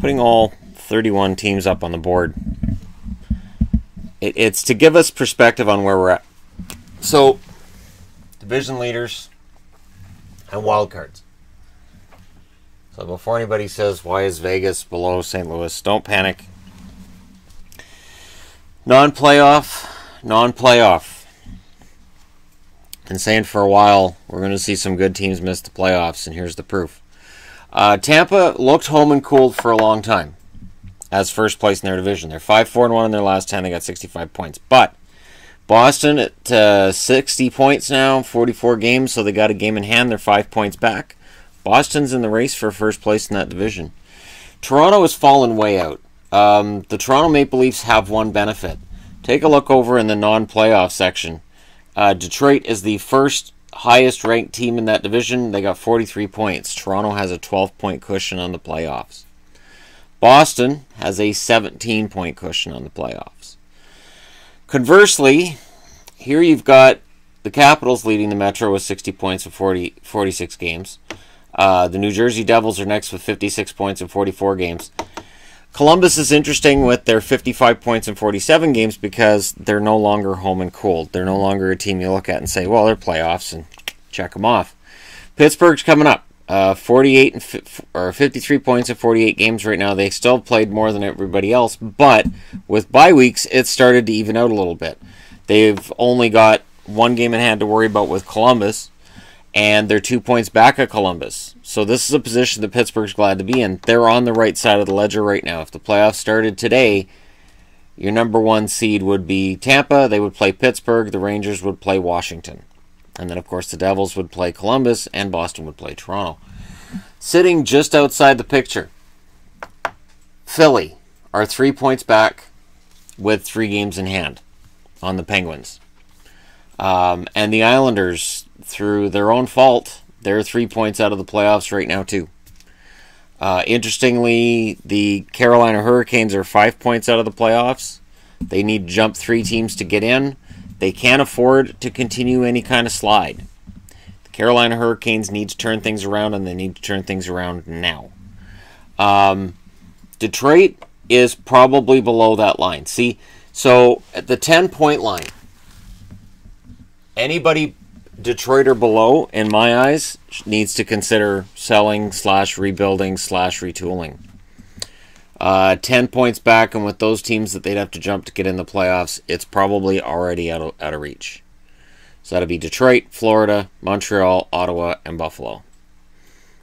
putting all 31 teams up on the board. It's to give us perspective on where we're at. So, division leaders and wild cards. So before anybody says, why is Vegas below St. Louis, don't panic. Non-playoff. Been saying for a while, we're going to see some good teams miss the playoffs, and here's the proof. Tampa looked home and cooled for a long time as first place in their division. They're 5-4-1 in their last 10. They got 65 points. But Boston at 60 points now, 44 games, so they got a game in hand. They're 5 points back. Boston's in the race for first place in that division. Toronto has fallen way out. The Toronto Maple Leafs have one benefit. Take a look over in the non-playoff section. Detroit is the first highest ranked team in that division. They got 43 points. Toronto has a 12-point cushion on the playoffs. Boston has a 17-point cushion on the playoffs. Conversely, here you've got the Capitals leading the Metro with 60 points in 46 games. The New Jersey Devils are next with 56 points in 44 games. Columbus is interesting with their 55 points in 47 games because they're no longer home and cold. They're no longer a team you look at and say, well, they're playoffs, and check them off. Pittsburgh's coming up. 53 points in 48 games right now. They still played more than everybody else, but with bye weeks, it started to even out a little bit. They've only got one game in hand to worry about with Columbus, and they're 2 points back at Columbus. So this is a position that Pittsburgh's glad to be in. They're on the right side of the ledger right now. If the playoffs started today, your number one seed would be Tampa. They would play Pittsburgh. The Rangers would play Washington. And then, of course, the Devils would play Columbus, and Boston would play Toronto. Sitting just outside the picture, Philly are 3 points back with 3 games in hand on the Penguins. And the Islanders, through their own fault, they're 3 points out of the playoffs right now, too. Interestingly, the Carolina Hurricanes are 5 points out of the playoffs. They need to jump 3 teams to get in. They can't afford to continue any kind of slide. The Carolina Hurricanes need to turn things around, and they need to turn things around now. Detroit is probably below that line. See, so at the 10-point line, anybody Detroit or below, in my eyes, needs to consider selling / rebuilding / retooling. 10 points back, and with those teams that they'd have to jump to get in the playoffs, it's probably already out of reach. So that'll be Detroit, Florida, Montreal, Ottawa, and Buffalo.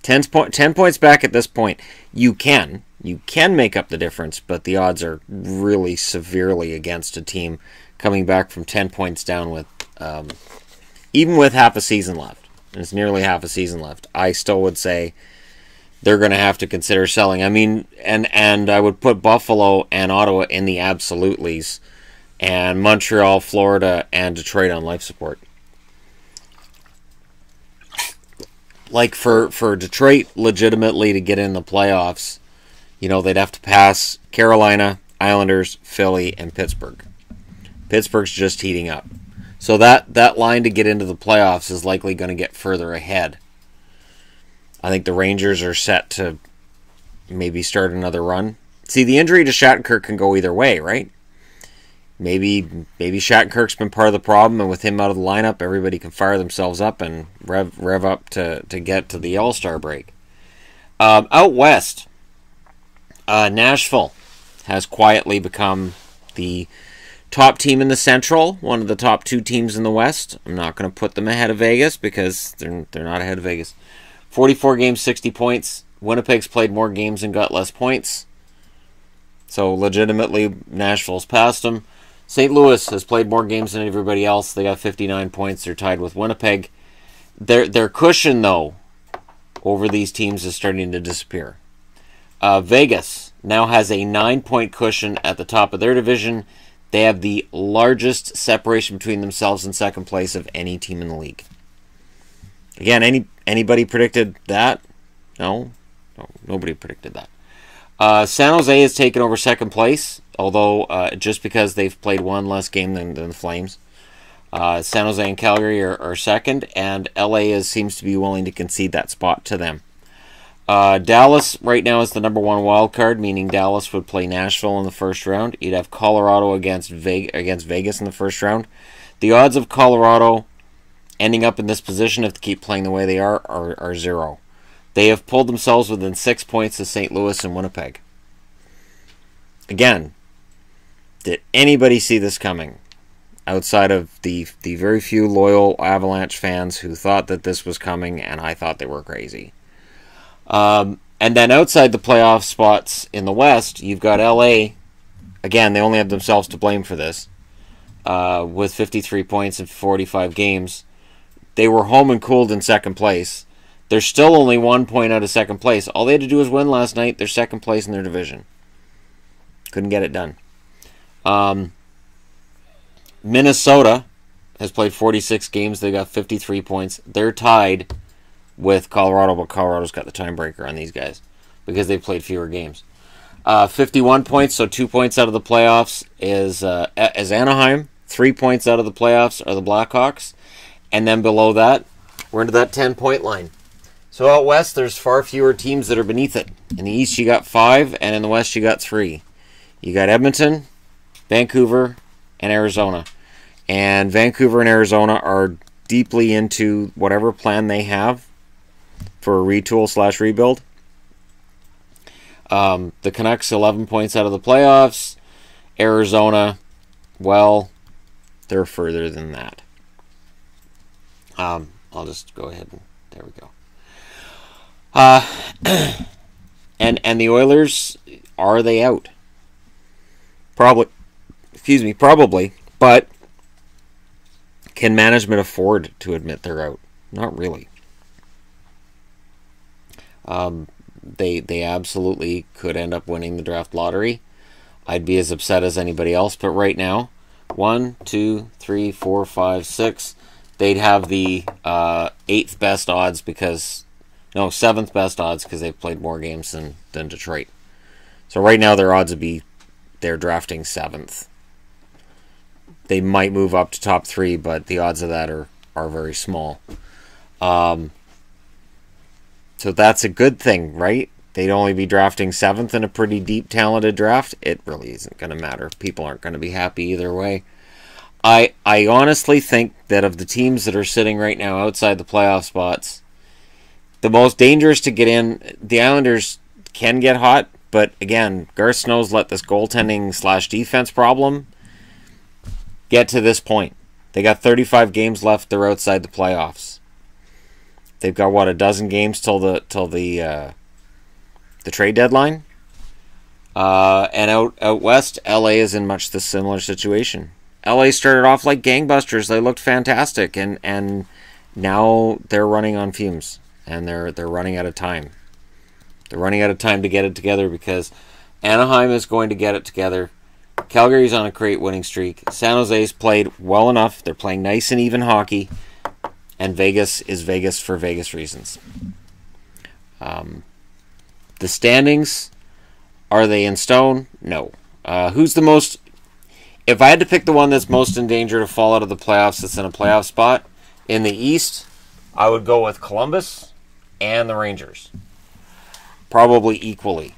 10 points back at this point. You can make up the difference, but the odds are really severely against a team coming back from 10 points down with, even with half a season left. And it's nearly half a season left. I still would say they're going to have to consider selling. I mean, and I would put Buffalo and Ottawa in the absolutelys, and Montreal, Florida, and Detroit on life support. Like for Detroit legitimately to get in the playoffs, they'd have to pass Carolina, Islanders, Philly, and Pittsburgh. Pittsburgh's just heating up. So that line to get into the playoffs is likely going to get further ahead. I think the Rangers are set to maybe start another run. See, the injury to Shattenkirk can go either way, right? Maybe Shattenkirk's been part of the problem, and with him out of the lineup, everybody can fire themselves up and rev up to get to the All-Star break. Out west, Nashville has quietly become the top team in the Central, one of the top 2 teams in the West. I'm not going to put them ahead of Vegas because they're not ahead of Vegas. 44 games, 60 points. Winnipeg's played more games and got less points. So legitimately, Nashville's passed them. St. Louis has played more games than everybody else. They got 59 points. They're tied with Winnipeg. Their cushion, though, over these teams is starting to disappear. Vegas now has a 9-point cushion at the top of their division. They have the largest separation between themselves and second place of any team in the league. Again, anybody predicted that? No, nobody predicted that. San Jose has taken over second place, although just because they've played one less game than the Flames. San Jose and Calgary are second, and LA seems to be willing to concede that spot to them. Dallas right now is the number one wild card, meaning Dallas would play Nashville in the first round. You'd have Colorado against Vegas in the first round. The odds of Colorado ending up in this position, if they keep playing the way they are 0. They have pulled themselves within 6 points of St. Louis and Winnipeg. Again, did anybody see this coming? Outside of the very few loyal Avalanche fans who thought that this was coming, and I thought they were crazy. And then outside the playoff spots in the West, you've got LA. Again, they only have themselves to blame for this. With 53 points in 45 games. They were home and cooled in second place. They're still only 1 point out of second place. All they had to do was win last night. They're second place in their division. Couldn't get it done. Minnesota has played 46 games. They got 53 points. They're tied with Colorado, but Colorado's got the tiebreaker on these guys because they've played fewer games. 51 points, so 2 points out of the playoffs is Anaheim. 3 points out of the playoffs are the Blackhawks. And then below that, we're into that 10-point line. So out west, there's far fewer teams that are beneath it. In the east, you got 5, and in the west, you got 3. You got Edmonton, Vancouver, and Arizona. And Vancouver and Arizona are deeply into whatever plan they have for a retool/rebuild. The Canucks 11 points out of the playoffs. Arizona, well, they're further than that. I'll just go ahead and there we go. And the Oilers, are they out? Probably, but can management afford to admit they're out? Not really. They absolutely could end up winning the draft lottery. I'd be as upset as anybody else, but right now, 1, 2, 3, 4, 5, 6, they'd have the 8th best odds because, no, 7th best odds because they've played more games than Detroit. So right now their odds would be they're drafting 7th. They might move up to top 3, but the odds of that are very small. So that's a good thing, right? They'd only be drafting 7th in a pretty deep, talented draft. It really isn't going to matter. People aren't going to be happy either way. I honestly think that of the teams that are sitting right now outside the playoff spots, the most dangerous to get in, the Islanders can get hot, but again, Garth Snow's let this goaltending/defense problem get to this point. They got 35 games left. They're outside the playoffs. They've got, what, a dozen games till the trade deadline? And out west, LA is in much the similar situation. LA started off like gangbusters. They looked fantastic, and now they're running on fumes, and they're running out of time. They're running out of time to get it together because Anaheim is going to get it together. Calgary's on a great winning streak. San Jose's played well enough. They're playing nice and even hockey, and Vegas is Vegas for Vegas reasons. The standings, are they in stone? No. Who's the most... If I had to pick the one that's most in danger to fall out of the playoffs that's in a playoff spot, in the East, I would go with Columbus and the Rangers. Probably equally.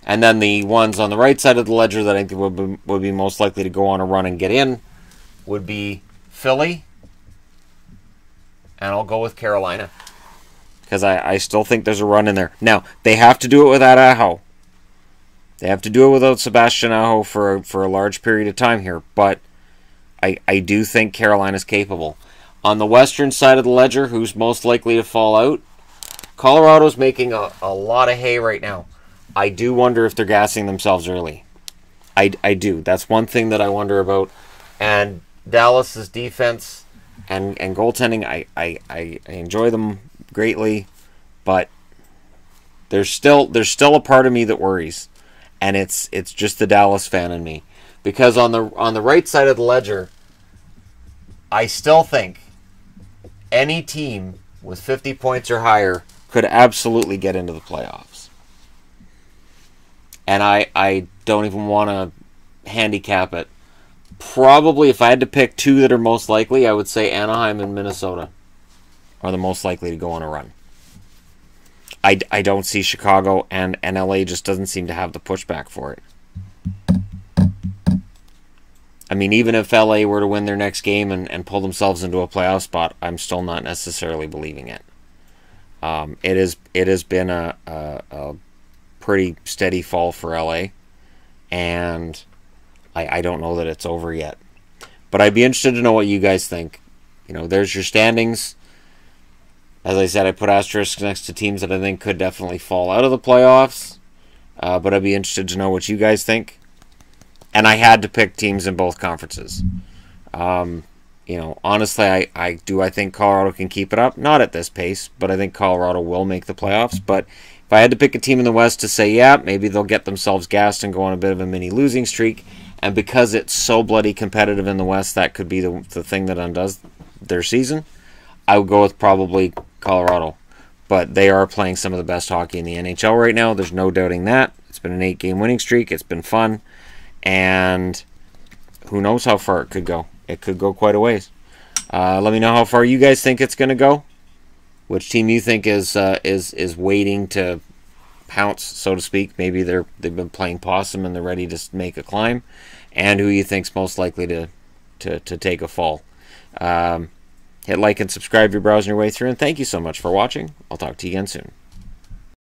And then the ones on the right side of the ledger that I think would be most likely to go on a run and get in would be Philly, and I'll go with Carolina. Because I still think there's a run in there. Now, they have to do it without Aho. They have to do it without Sebastian Aho for a large period of time here, but I do think Carolina's capable. On the western side of the ledger, who's most likely to fall out? Colorado's making a lot of hay right now. I do wonder if they're gassing themselves early. I do. That's one thing that I wonder about. And Dallas's defense and goaltending, I enjoy them greatly, but there's still a part of me that worries. And it's just the Dallas fan in me. Because on the right side of the ledger, I still think any team with 50 points or higher could absolutely get into the playoffs. And I don't even want to handicap it. Probably, if I had to pick two that are most likely, I would say Anaheim and Minnesota are the most likely to go on a run. I don't see Chicago, and LA just doesn't seem to have the pushback for it. I mean, even if LA were to win their next game and pull themselves into a playoff spot, I'm still not necessarily believing it. It has been a pretty steady fall for LA, and I don't know that it's over yet. But I'd be interested to know what you guys think. You know, there's your standings. As I said, I put asterisks next to teams that I think could definitely fall out of the playoffs. But I'd be interested to know what you guys think. And I had to pick teams in both conferences. You know, honestly, I think Colorado can keep it up. Not at this pace, but I think Colorado will make the playoffs. But if I had to pick a team in the West to say, yeah, maybe they'll get themselves gassed and go on a bit of a mini losing streak, and because it's so bloody competitive in the West, that could be the thing that undoes their season, I would go with probably Colorado. But they are playing some of the best hockey in the NHL right now. There's no doubting that. It's been an 8-game winning streak. It's been fun. And who knows how far it could go. It could go quite a ways. Let me know how far you guys think it's going to go. Which team you think is waiting to pounce, so to speak. Maybe they've been playing possum and they're ready to make a climb. And who you think's most likely to take a fall. Hit like and subscribe if you're browsing your way through. And thank you so much for watching. I'll talk to you again soon.